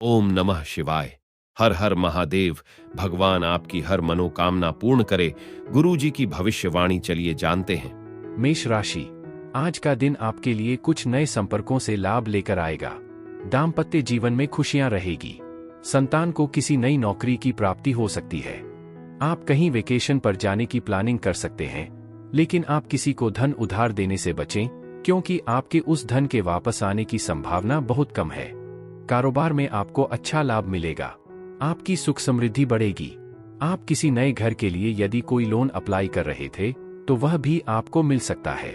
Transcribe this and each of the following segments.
ओम नमः शिवाय। हर हर महादेव। भगवान आपकी हर मनोकामना पूर्ण करे। गुरु जी की भविष्यवाणी चलिए जानते हैं। मेष राशि, आज का दिन आपके लिए कुछ नए संपर्कों से लाभ लेकर आएगा। दाम्पत्य जीवन में खुशियां रहेगी। संतान को किसी नई नौकरी की प्राप्ति हो सकती है। आप कहीं वेकेशन पर जाने की प्लानिंग कर सकते हैं, लेकिन आप किसी को धन उधार देने से बचें, क्योंकि आपके उस धन के वापस आने की संभावना बहुत कम है। कारोबार में आपको अच्छा लाभ मिलेगा। आपकी सुख समृद्धि बढ़ेगी। आप किसी नए घर के लिए यदि कोई लोन अप्लाई कर रहे थे, तो वह भी आपको मिल सकता है।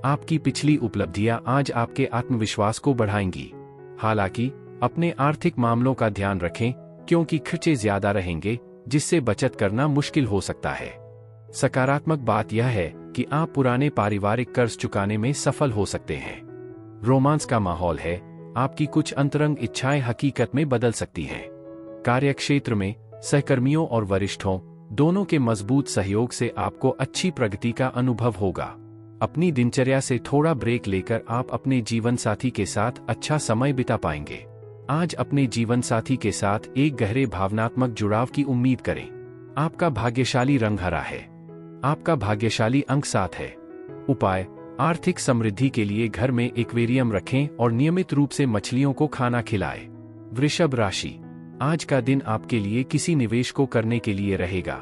आपकी पिछली उपलब्धियां आज आपके आत्मविश्वास को बढ़ाएंगी। हालांकि अपने आर्थिक मामलों का ध्यान रखें, क्योंकि खर्चे ज्यादा रहेंगे, जिससे बचत करना मुश्किल हो सकता है। सकारात्मक बात यह है कि आप पुराने पारिवारिक कर्ज चुकाने में सफल हो सकते हैं। रोमांस का माहौल है। आपकी कुछ अंतरंग इच्छाएं हकीकत में बदल सकती हैं। कार्यक्षेत्र में सहकर्मियों और वरिष्ठों दोनों के मजबूत सहयोग से आपको अच्छी प्रगति का अनुभव होगा। अपनी दिनचर्या से थोड़ा ब्रेक लेकर आप अपने जीवन साथी के साथ अच्छा समय बिता पाएंगे। आज अपने जीवन साथी के साथ एक गहरे भावनात्मक जुड़ाव की उम्मीद करें। आपका भाग्यशाली रंग हरा है। आपका भाग्यशाली अंक 7 है। उपाय: आर्थिक समृद्धि के लिए घर में एक्वेरियम रखें और नियमित रूप से मछलियों को खाना खिलाएं। वृषभ राशि, आज का दिन आपके लिए किसी निवेश को करने के लिए रहेगा।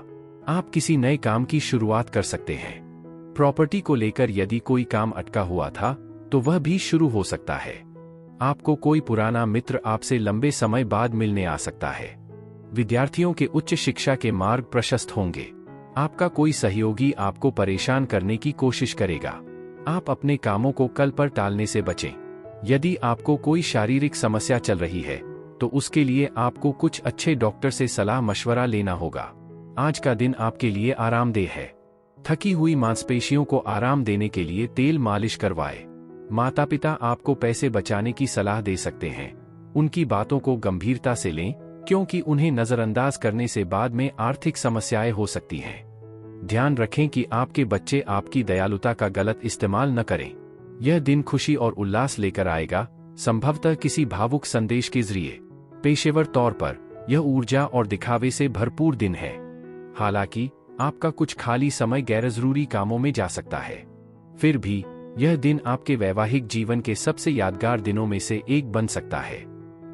आप किसी नए काम की शुरुआत कर सकते हैं। प्रॉपर्टी को लेकर यदि कोई काम अटका हुआ था, तो वह भी शुरू हो सकता है। आपको कोई पुराना मित्र आपसे लंबे समय बाद मिलने आ सकता है। विद्यार्थियों के उच्च शिक्षा के मार्ग प्रशस्त होंगे। आपका कोई सहयोगी आपको परेशान करने की कोशिश करेगा। आप अपने कामों को कल पर टालने से बचें। यदि आपको कोई शारीरिक समस्या चल रही है, तो उसके लिए आपको कुछ अच्छे डॉक्टर से सलाह मशवरा लेना होगा। आज का दिन आपके लिए आरामदेह है। थकी हुई मांसपेशियों को आराम देने के लिए तेल मालिश करवाएं। माता पिता आपको पैसे बचाने की सलाह दे सकते हैं। उनकी बातों को गंभीरता से लें, क्योंकि उन्हें नजरअंदाज करने से बाद में आर्थिक समस्याएं हो सकती हैं। ध्यान रखें कि आपके बच्चे आपकी दयालुता का गलत इस्तेमाल न करें। यह दिन खुशी और उल्लास लेकर आएगा, संभवतः किसी भावुक संदेश के जरिए। पेशेवर तौर पर यह ऊर्जा और दिखावे से भरपूर दिन है। हालांकि आपका कुछ खाली समय गैरजरूरी कामों में जा सकता है। फिर भी यह दिन आपके वैवाहिक जीवन के सबसे यादगार दिनों में से एक बन सकता है।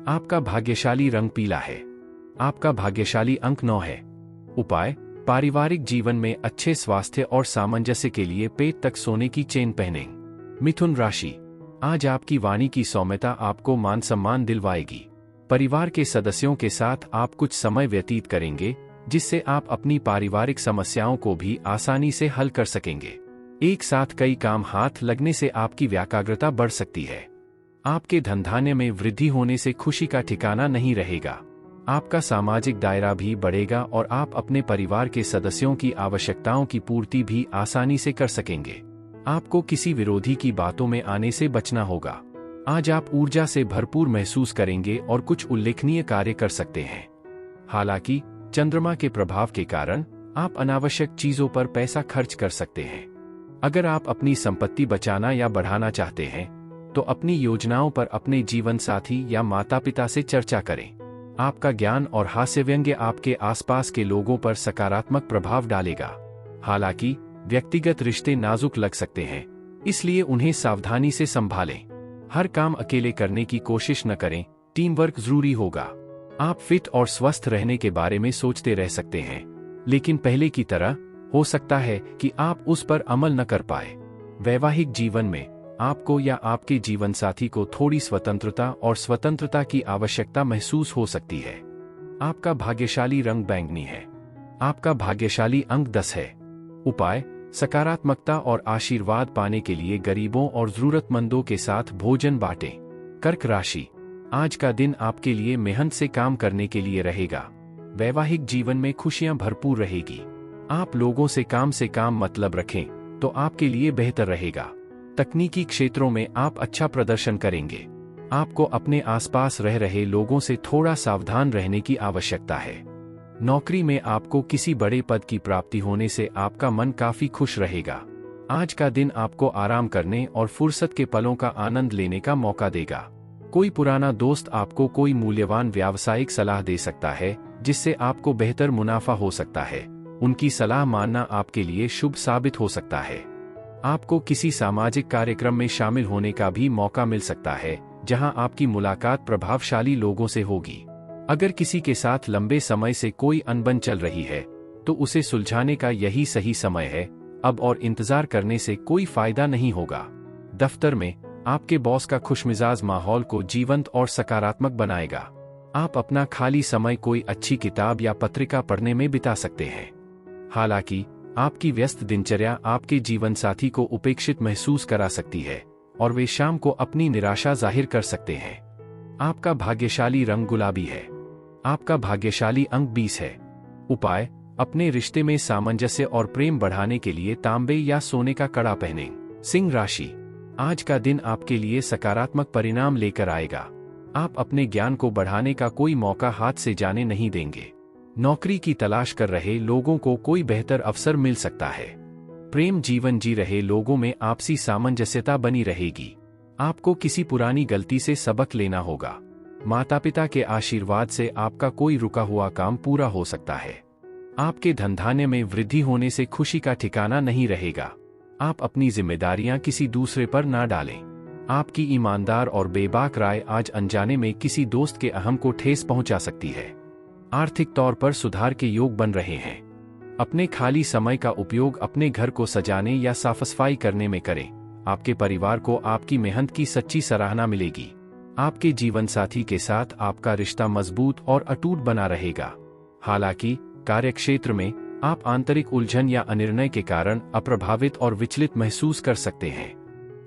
आपका भाग्यशाली रंग पीला है। आपका भाग्यशाली अंक 9 है। उपाय: पारिवारिक जीवन में अच्छे स्वास्थ्य और सामंजस्य के लिए पेट तक सोने की चेन पहनें। मिथुन राशि, आज आपकी वाणी की सौम्यता आपको मान सम्मान दिलवाएगी। परिवार के सदस्यों के साथ आप कुछ समय व्यतीत करेंगे, जिससे आप अपनी पारिवारिक समस्याओं को भी आसानी से हल कर सकेंगे। एक साथ कई काम हाथ लगने से आपकी व्याकाग्रता बढ़ सकती है। आपके धनधान्य में वृद्धि होने से खुशी का ठिकाना नहीं रहेगा। आपका सामाजिक दायरा भी बढ़ेगा और आप अपने परिवार के सदस्यों की आवश्यकताओं की पूर्ति भी आसानी से कर सकेंगे। आपको किसी विरोधी की बातों में आने से बचना होगा। आज आप ऊर्जा से भरपूर महसूस करेंगे और कुछ उल्लेखनीय कार्य कर सकते हैं। हालांकि चंद्रमा के प्रभाव के कारण आप अनावश्यक चीजों पर पैसा खर्च कर सकते हैं। अगर आप अपनी संपत्ति बचाना या बढ़ाना चाहते हैं, तो अपनी योजनाओं पर अपने जीवन साथी या माता पिता से चर्चा करें। आपका ज्ञान और हास्य व्यंग्य आपके आसपास के लोगों पर सकारात्मक प्रभाव डालेगा। हालांकि व्यक्तिगत रिश्ते नाजुक लग सकते हैं, इसलिए उन्हें सावधानी से संभालें। हर काम अकेले करने की कोशिश न करें, टीम वर्क जरूरी होगा। आप फिट और स्वस्थ रहने के बारे में सोचते रह सकते हैं, लेकिन पहले की तरह हो सकता है कि आप उस पर अमल न कर पाए। वैवाहिक जीवन में आपको या आपके जीवनसाथी को थोड़ी स्वतंत्रता की आवश्यकता महसूस हो सकती है। आपका भाग्यशाली रंग बैंगनी है। आपका भाग्यशाली अंक 10 है। उपाय: सकारात्मकता और आशीर्वाद पाने के लिए गरीबों और जरूरतमंदों के साथ भोजन बांटें। कर्क राशि, आज का दिन आपके लिए मेहनत से काम करने के लिए रहेगा। वैवाहिक जीवन में खुशियां भरपूर रहेगी। आप लोगों से काम मतलब रखें, तो आपके लिए बेहतर रहेगा। तकनीकी क्षेत्रों में आप अच्छा प्रदर्शन करेंगे। आपको अपने आसपास रह रहे लोगों से थोड़ा सावधान रहने की आवश्यकता है। नौकरी में आपको किसी बड़े पद की प्राप्ति होने से आपका मन काफी खुश रहेगा। आज का दिन आपको आराम करने और फुर्सत के पलों का आनंद लेने का मौका देगा। कोई पुराना दोस्त आपको कोई मूल्यवान व्यावसायिक सलाह दे सकता है जिससे आपको बेहतर मुनाफा हो सकता है। उनकी सलाह मानना आपके लिए शुभ साबित हो सकता है। आपको किसी सामाजिक कार्यक्रम में शामिल होने का भी मौका मिल सकता है जहां आपकी मुलाकात प्रभावशाली लोगों से होगी। अगर किसी के साथ लंबे समय से कोई अनबन चल रही है तो उसे सुलझाने का यही सही समय है। अब और इंतजार करने से कोई फायदा नहीं होगा। दफ्तर में आपके बॉस का खुशमिजाज माहौल को जीवंत और सकारात्मक बनाएगा। आप अपना खाली समय कोई अच्छी किताब या पत्रिका पढ़ने में बिता सकते हैं। हालांकि आपकी व्यस्त दिनचर्या आपके जीवनसाथी को उपेक्षित महसूस करा सकती है और वे शाम को अपनी निराशा जाहिर कर सकते हैं। आपका भाग्यशाली रंग गुलाबी है। आपका भाग्यशाली अंक 20 है। उपाय: अपने रिश्ते में सामंजस्य और प्रेम बढ़ाने के लिए तांबे या सोने का कड़ा पहनें। सिंह राशि, आज का दिन आपके लिए सकारात्मक परिणाम लेकर आएगा। आप अपने ज्ञान को बढ़ाने का कोई मौका हाथ से जाने नहीं देंगे। नौकरी की तलाश कर रहे लोगों को कोई बेहतर अवसर मिल सकता है। प्रेम जीवन जी रहे लोगों में आपसी सामंजस्यता बनी रहेगी। आपको किसी पुरानी गलती से सबक लेना होगा। माता पिता के आशीर्वाद से आपका कोई रुका हुआ काम पूरा हो सकता है। आपके धंधाने में वृद्धि होने से खुशी का ठिकाना नहीं रहेगा। आप अपनी जिम्मेदारियां किसी दूसरे पर ना डालें। आपकी ईमानदार और बेबाक राय आज अनजाने में किसी दोस्त के अहम को ठेस पहुंचा सकती है। आर्थिक तौर पर सुधार के योग बन रहे हैं। अपने खाली समय का उपयोग अपने घर को सजाने या साफ-सफाई करने में करें। आपके परिवार को आपकी मेहनत की सच्ची सराहना मिलेगी। आपके जीवनसाथी के साथ आपका रिश्ता मजबूत और अटूट बना रहेगा। हालांकि कार्यक्षेत्र में आप आंतरिक उलझन या अनिर्णय के कारण अप्रभावित और विचलित महसूस कर सकते हैं।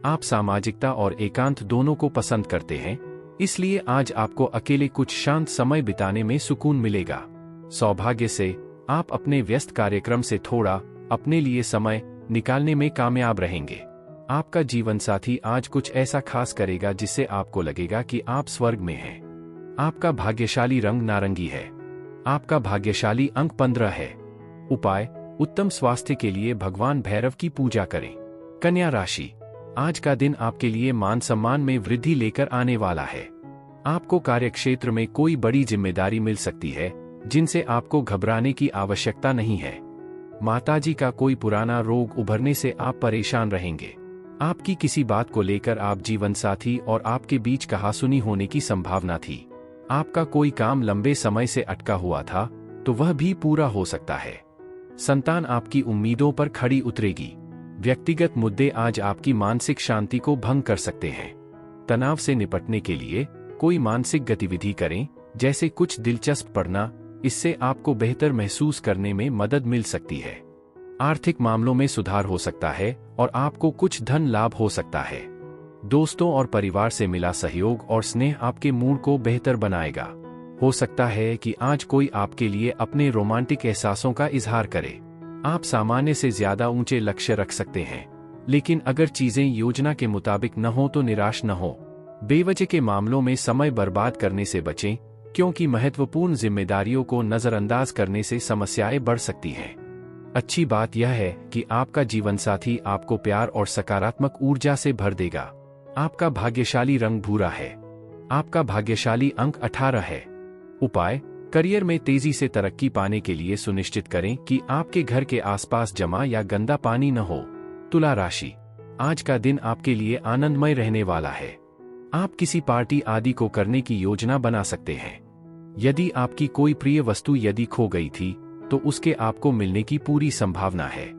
आप सामाजिकता और एकांत दोनों को पसंद करते हैं, इसलिए आज आपको अकेले कुछ शांत समय बिताने में सुकून मिलेगा। सौभाग्य से आप अपने व्यस्त कार्यक्रम से थोड़ा अपने लिए समय निकालने में कामयाब रहेंगे। आपका जीवनसाथी आज कुछ ऐसा खास करेगा जिससे आपको लगेगा कि आप स्वर्ग में हैं। आपका भाग्यशाली रंग नारंगी है। आपका भाग्यशाली अंक 15 है। उपाय: उत्तम स्वास्थ्य के लिए भगवान भैरव की पूजा करें। कन्या राशि, आज का दिन आपके लिए मान सम्मान में वृद्धि लेकर आने वाला है। आपको कार्यक्षेत्र में कोई बड़ी जिम्मेदारी मिल सकती है जिनसे आपको घबराने की आवश्यकता नहीं है। माताजी का कोई पुराना रोग उभरने से आप परेशान रहेंगे। आपकी किसी बात को लेकर आप जीवनसाथी और आपके बीच कहासुनी होने की संभावना थी। आपका कोई काम लंबे समय से अटका हुआ था तो वह भी पूरा हो सकता है। संतान आपकी उम्मीदों पर खड़ी उतरेगी। व्यक्तिगत मुद्दे आज आपकी मानसिक शांति को भंग कर सकते हैं। तनाव से निपटने के लिए कोई मानसिक गतिविधि करें, जैसे कुछ दिलचस्प पढ़ना। इससे आपको बेहतर महसूस करने में मदद मिल सकती है। आर्थिक मामलों में सुधार हो सकता है और आपको कुछ धन लाभ हो सकता है। दोस्तों और परिवार से मिला सहयोग और स्नेह आपके मूड को बेहतर बनाएगा। हो सकता है कि आज कोई आपके लिए अपने रोमांटिक एहसासों का इजहार करे। आप सामान्य से ज्यादा ऊंचे लक्ष्य रख सकते हैं, लेकिन अगर चीजें योजना के मुताबिक न हो तो निराश न हो। बेवजह के मामलों में समय बर्बाद करने से बचें, क्योंकि महत्वपूर्ण जिम्मेदारियों को नजरअंदाज करने से समस्याएं बढ़ सकती हैं। अच्छी बात यह है कि आपका जीवनसाथी आपको प्यार और सकारात्मक ऊर्जा से भर देगा। आपका भाग्यशाली रंग भूरा है। आपका भाग्यशाली अंक 18 है। उपाय: करियर में तेजी से तरक्की पाने के लिए सुनिश्चित करें कि आपके घर के आसपास जमा या गंदा पानी न हो। तुला राशि, आज का दिन आपके लिए आनंदमय रहने वाला है। आप किसी पार्टी आदि को करने की योजना बना सकते हैं। यदि आपकी कोई प्रिय वस्तु यदि खो गई थी तो उसके आपको मिलने की पूरी संभावना है।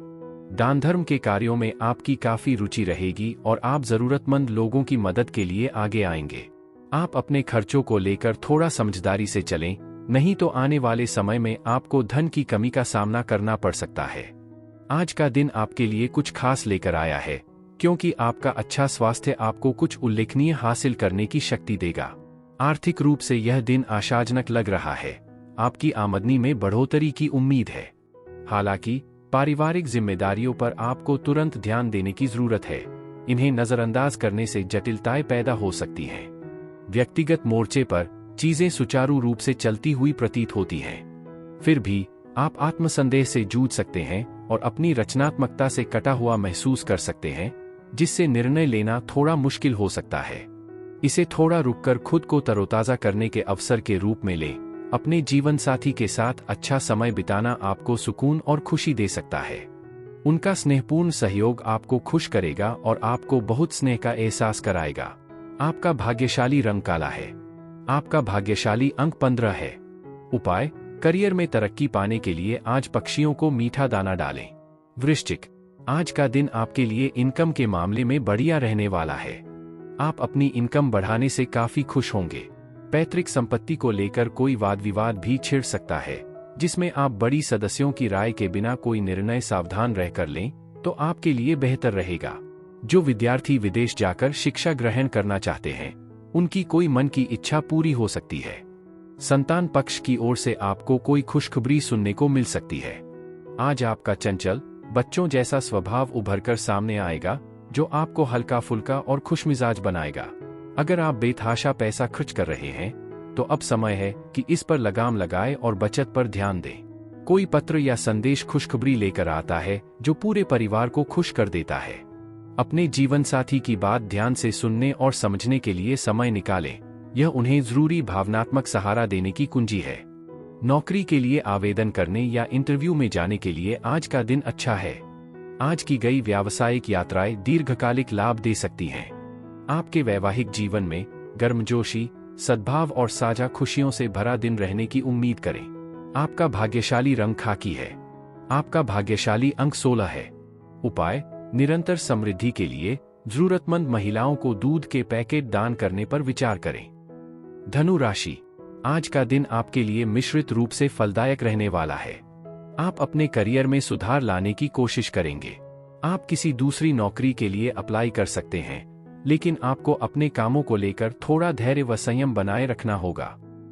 दान धर्म के कार्यों में आपकी काफी रुचि रहेगी और आप जरूरतमंद लोगों की मदद के लिए आगे आएंगे। आप अपने खर्चों को लेकर थोड़ा समझदारी से चलें, नहीं तो आने वाले समय में आपको धन की कमी का सामना करना पड़ सकता है। आज का दिन आपके लिए कुछ खास लेकर आया है, क्योंकि आपका अच्छा स्वास्थ्य आपको कुछ उल्लेखनीय हासिल करने की शक्ति देगा। आर्थिक रूप से यह दिन आशाजनक लग रहा है। आपकी आमदनी में बढ़ोतरी की उम्मीद है। हालांकि पारिवारिक जिम्मेदारियों पर आपको तुरंत ध्यान देने की जरूरत है। इन्हें नजरअंदाज करने से जटिलताएं पैदा हो सकती हैं। व्यक्तिगत मोर्चे पर चीजें सुचारू रूप से चलती हुई प्रतीत होती हैं। फिर भी आप आत्मसंदेह से जूझ सकते हैं और अपनी रचनात्मकता से कटा हुआ महसूस कर सकते हैं, जिससे निर्णय लेना थोड़ा मुश्किल हो सकता है। इसे थोड़ा रुककर खुद को तरोताजा करने के अवसर के रूप में लें। अपने जीवन साथी के साथ अच्छा समय बिताना आपको सुकून और खुशी दे सकता है। उनका स्नेहपूर्ण सहयोग आपको खुश करेगा और आपको बहुत स्नेह का एहसास कराएगा। आपका भाग्यशाली रंग काला है। आपका भाग्यशाली अंक 15 है। उपाय: करियर में तरक्की पाने के लिए आज पक्षियों को मीठा दाना डालें। वृश्चिक, आज का दिन आपके लिए इनकम के मामले में बढ़िया रहने वाला है। आप अपनी इनकम बढ़ाने से काफी खुश होंगे। पैतृक संपत्ति को लेकर कोई वाद विवाद भी छिड़ सकता है, जिसमें आप बड़ी सदस्यों की राय के बिना कोई निर्णय सावधान रहकर लें तो आपके लिए बेहतर रहेगा। जो विद्यार्थी विदेश जाकर शिक्षा ग्रहण करना चाहते हैं, उनकी कोई मन की इच्छा पूरी हो सकती है। संतान पक्ष की ओर से आपको कोई खुशखबरी सुनने को मिल सकती है। आज आपका चंचल, बच्चों जैसा स्वभाव उभरकर सामने आएगा, जो आपको हल्का फुल्का और खुशमिजाज बनाएगा। अगर आप बेतहाशा पैसा खर्च कर रहे हैं, तो अब समय है कि इस पर लगाम लगाएं और बचत पर ध्यान दें। कोई पत्र या संदेश खुशखबरी लेकर आता है, जो पूरे परिवार को खुश कर देता है। अपने जीवन साथी की बात ध्यान से सुनने और समझने के लिए समय निकालें। यह उन्हें जरूरी भावनात्मक सहारा देने की कुंजी है। नौकरी के लिए आवेदन करने या इंटरव्यू में जाने के लिए आज का दिन अच्छा है। आज की गई व्यावसायिक यात्राएं दीर्घकालिक लाभ दे सकती हैं। आपके वैवाहिक जीवन में गर्मजोशी, सद्भाव और साझा खुशियों से भरा दिन रहने की उम्मीद करें। आपका भाग्यशाली रंग खाकी है। आपका भाग्यशाली अंक 16 है। उपाय: निरंतर समृद्धि के लिए जरूरतमंद महिलाओं को दूध के पैकेट दान करने पर विचार करें। धनु राशि, आज का दिन आपके लिए मिश्रित रूप से फलदायक रहने वाला है। आप अपने करियर में सुधार लाने की कोशिश करेंगे। आप किसी दूसरी नौकरी के लिए अप्लाई कर सकते हैं, लेकिन आपको अपने कामों को लेकर थोड़ा धैर्य व संयम बनाए रखना होगा।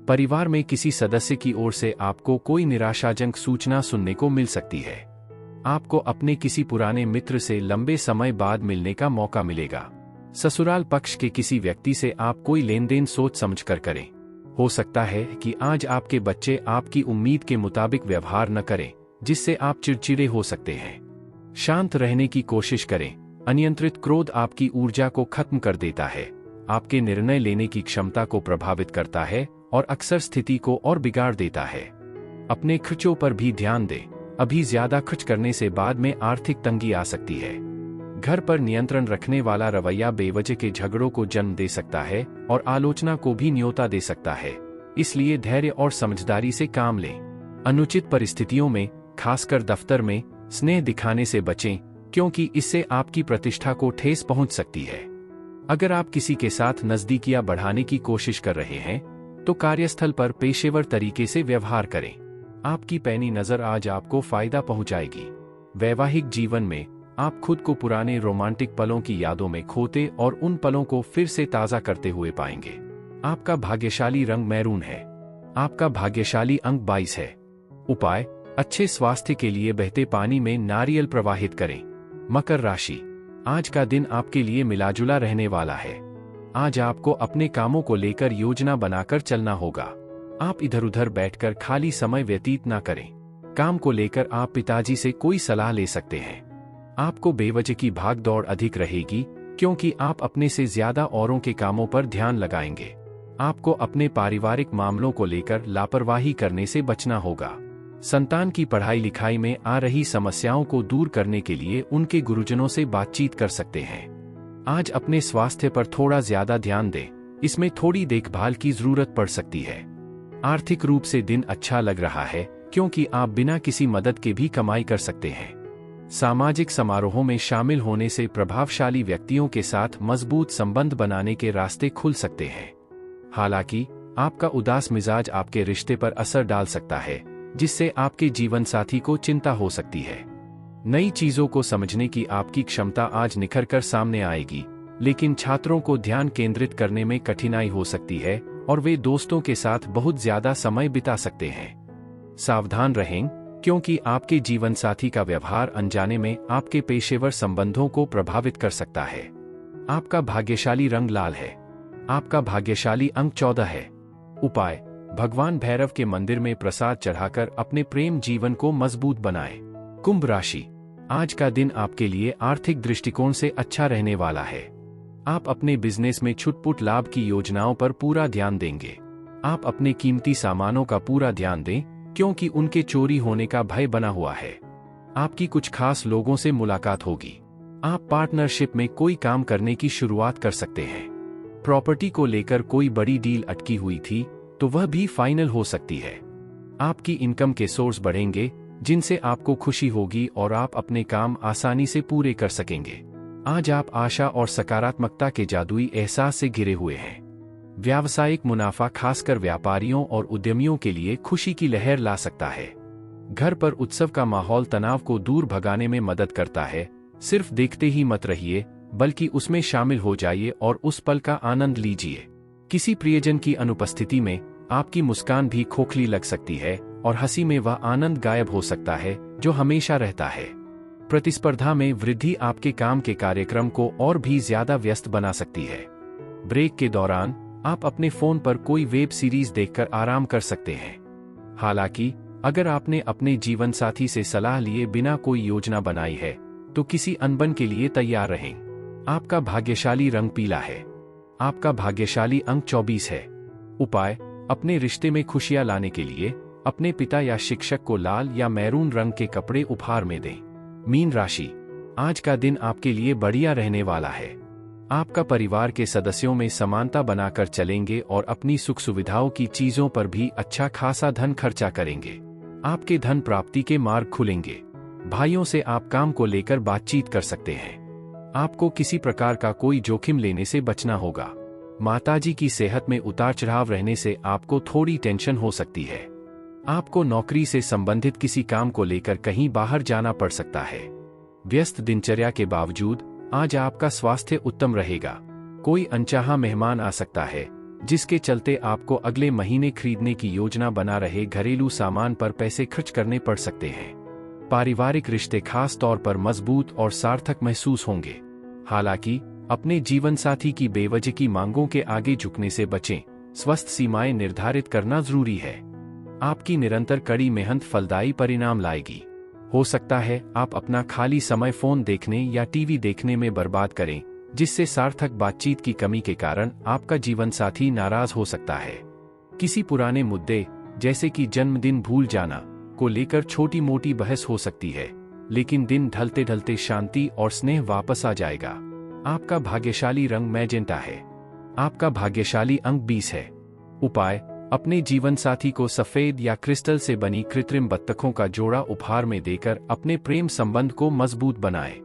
परिवार में किसी सदस्य की ओर से आपको कोई निराशाजनक सूचना सुनने को मिल सकती है। आपको अपने किसी पुराने मित्र से लंबे समय बाद मिलने का मौका मिलेगा। ससुराल पक्ष के किसी व्यक्ति से आप कोई लेनदेन सोच समझकर करें। हो सकता है कि आज आपके बच्चे आपकी उम्मीद के मुताबिक व्यवहार न करें, जिससे आप चिड़चिड़े हो सकते हैं। शांत रहने की कोशिश करें। अनियंत्रित क्रोध आपकी ऊर्जा को खत्म कर देता है, आपके निर्णय लेने की क्षमता को प्रभावित करता है और अक्सर स्थिति को और बिगाड़ देता है। अपने खर्चों पर भी ध्यान दें। अभी ज्यादा खर्च करने से बाद में आर्थिक तंगी आ सकती है। घर पर नियंत्रण रखने वाला रवैया बेवजह के झगड़ों को जन्म दे सकता है और आलोचना को भी न्योता दे सकता है। इसलिए धैर्य और समझदारी से काम लें। अनुचित परिस्थितियों में, खासकर दफ्तर में, स्नेह दिखाने से बचें, क्योंकि इससे आपकी प्रतिष्ठा को ठेस पहुंच सकती है। अगर आप किसी के साथ नजदीकियां बढ़ाने की कोशिश कर रहे हैं, तो कार्यस्थल पर पेशेवर तरीके से व्यवहार करें। आपकी पैनी नजर आज आपको फायदा पहुंचाएगी। वैवाहिक जीवन में आप खुद को पुराने रोमांटिक पलों की यादों में खोते और उन पलों को फिर से ताजा करते हुए पाएंगे। आपका भाग्यशाली रंग मैरून है। आपका भाग्यशाली अंक 22 है। उपाय: अच्छे स्वास्थ्य के लिए बहते पानी में नारियल प्रवाहित करें। मकर राशि, आज का दिन आपके लिए मिलाजुला रहने वाला है। आज आपको अपने कामों को लेकर योजना बनाकर चलना होगा। आप इधर उधर बैठकर खाली समय व्यतीत ना करें। काम को लेकर आप पिताजी से कोई सलाह ले सकते हैं। आपको बेवजह की भाग दौड़ अधिक रहेगी, क्योंकि आप अपने से ज्यादा औरों के कामों पर ध्यान लगाएंगे। आपको अपने पारिवारिक मामलों को लेकर लापरवाही करने से बचना होगा। संतान की पढ़ाई लिखाई में आ रही समस्याओं को दूर करने के लिए उनके गुरुजनों से बातचीत कर सकते हैं। आज अपने स्वास्थ्य पर थोड़ा ज्यादा ध्यान दें, इसमें थोड़ी देखभाल की जरूरत पड़ सकती है। आर्थिक रूप से दिन अच्छा लग रहा है, क्योंकि आप बिना किसी मदद के भी कमाई कर सकते हैं। सामाजिक समारोहों में शामिल होने से प्रभावशाली व्यक्तियों के साथ मजबूत संबंध बनाने के रास्ते खुल सकते हैं। हालांकि आपका उदास मिजाज आपके रिश्ते पर असर डाल सकता है, जिससे आपके जीवन साथी को चिंता हो सकती है। नई चीजों को समझने की आपकी क्षमता आज निखर कर सामने आएगी, लेकिन छात्रों को ध्यान केंद्रित करने में कठिनाई हो सकती है और वे दोस्तों के साथ बहुत ज्यादा समय बिता सकते हैं। सावधान रहें, क्योंकि आपके जीवन साथी का व्यवहार अनजाने में आपके पेशेवर संबंधों को प्रभावित कर सकता है। आपका भाग्यशाली रंग लाल है। आपका भाग्यशाली अंक 14 है। उपाय: भगवान भैरव के मंदिर में प्रसाद चढ़ाकर अपने प्रेम जीवन को मजबूत बनाएं। कुंभ राशि, आज का दिन आपके लिए आर्थिक दृष्टिकोण से अच्छा रहने वाला है। आप अपने बिजनेस में छुटपुट लाभ की योजनाओं पर पूरा ध्यान देंगे। आप अपने कीमती सामानों का पूरा ध्यान दें, क्योंकि उनके चोरी होने का भय बना हुआ है। आपकी कुछ खास लोगों से मुलाकात होगी। आप पार्टनरशिप में कोई काम करने की शुरुआत कर सकते हैं। प्रॉपर्टी को लेकर कोई बड़ी डील अटकी हुई थी, तो वह भी फाइनल हो सकती है। आपकी इनकम के सोर्स बढ़ेंगे, जिनसे आपको खुशी होगी और आप अपने काम आसानी से पूरे कर सकेंगे। आज आप आशा और सकारात्मकता के जादुई एहसास से घिरे हुए हैं। व्यावसायिक मुनाफा खासकर व्यापारियों और उद्यमियों के लिए खुशी की लहर ला सकता है। घर पर उत्सव का माहौल तनाव को दूर भगाने में मदद करता है। सिर्फ देखते ही मत रहिए, बल्कि उसमें शामिल हो जाइए और उस पल का आनंद लीजिए। किसी प्रियजन की अनुपस्थिति में आपकी मुस्कान भी खोखली लग सकती है और हंसी में वह आनंद गायब हो सकता है जो हमेशा रहता है। प्रतिस्पर्धा में वृद्धि आपके काम के कार्यक्रम को और भी ज्यादा व्यस्त बना सकती है। ब्रेक के दौरान आप अपने फोन पर कोई वेब सीरीज देखकर आराम कर सकते हैं। हालांकि अगर आपने अपने जीवन साथी से सलाह लिए बिना कोई योजना बनाई है, तो किसी अनबन के लिए तैयार रहें। आपका भाग्यशाली रंग पीला है। आपका भाग्यशाली अंक 24 है। उपाय: अपने रिश्ते में खुशियां लाने के लिए अपने पिता या शिक्षक को लाल या मैरून रंग के कपड़े उपहार में दें। मीन राशि, आज का दिन आपके लिए बढ़िया रहने वाला है। आपका परिवार के सदस्यों में समानता बनाकर चलेंगे और अपनी सुख सुविधाओं की चीजों पर भी अच्छा खासा धन खर्चा करेंगे। आपके धन प्राप्ति के मार्ग खुलेंगे। भाइयों से आप काम को लेकर बातचीत कर सकते हैं। आपको किसी प्रकार का कोई जोखिम लेने से बचना होगा। माताजी की सेहत में उतार चढ़ाव रहने से आपको थोड़ी टेंशन हो सकती है। आपको नौकरी से संबंधित किसी काम को लेकर कहीं बाहर जाना पड़ सकता है। व्यस्त दिनचर्या के बावजूद आज आपका स्वास्थ्य उत्तम रहेगा। कोई अनचाहा मेहमान आ सकता है, जिसके चलते आपको अगले महीने खरीदने की योजना बना रहे घरेलू सामान पर पैसे खर्च करने पड़ सकते हैं। पारिवारिक रिश्ते खास तौर पर मजबूत और सार्थक महसूस होंगे। हालांकि अपने जीवन साथी की बेवजह की मांगों के आगे झुकने से बचें। स्वस्थ सीमाएं निर्धारित करना जरूरी है। आपकी निरंतर कड़ी मेहनत फलदायी परिणाम लाएगी। हो सकता है आप अपना खाली समय फोन देखने या टीवी देखने में बर्बाद करें, जिससे सार्थक बातचीत की कमी के कारण आपका जीवन साथी नाराज हो सकता है। किसी पुराने मुद्दे, जैसे कि जन्मदिन भूल जाना, को लेकर छोटी मोटी बहस हो सकती है, लेकिन दिन ढलते ढलते शांति और स्नेह वापस आ जाएगा। आपका भाग्यशाली रंग मैजेंटा है। आपका भाग्यशाली अंक 20 है। उपाय: अपने जीवन साथी को सफेद या क्रिस्टल से बनी कृत्रिम बत्तखों का जोड़ा उपहार में देकर अपने प्रेम संबंध को मजबूत बनाएं।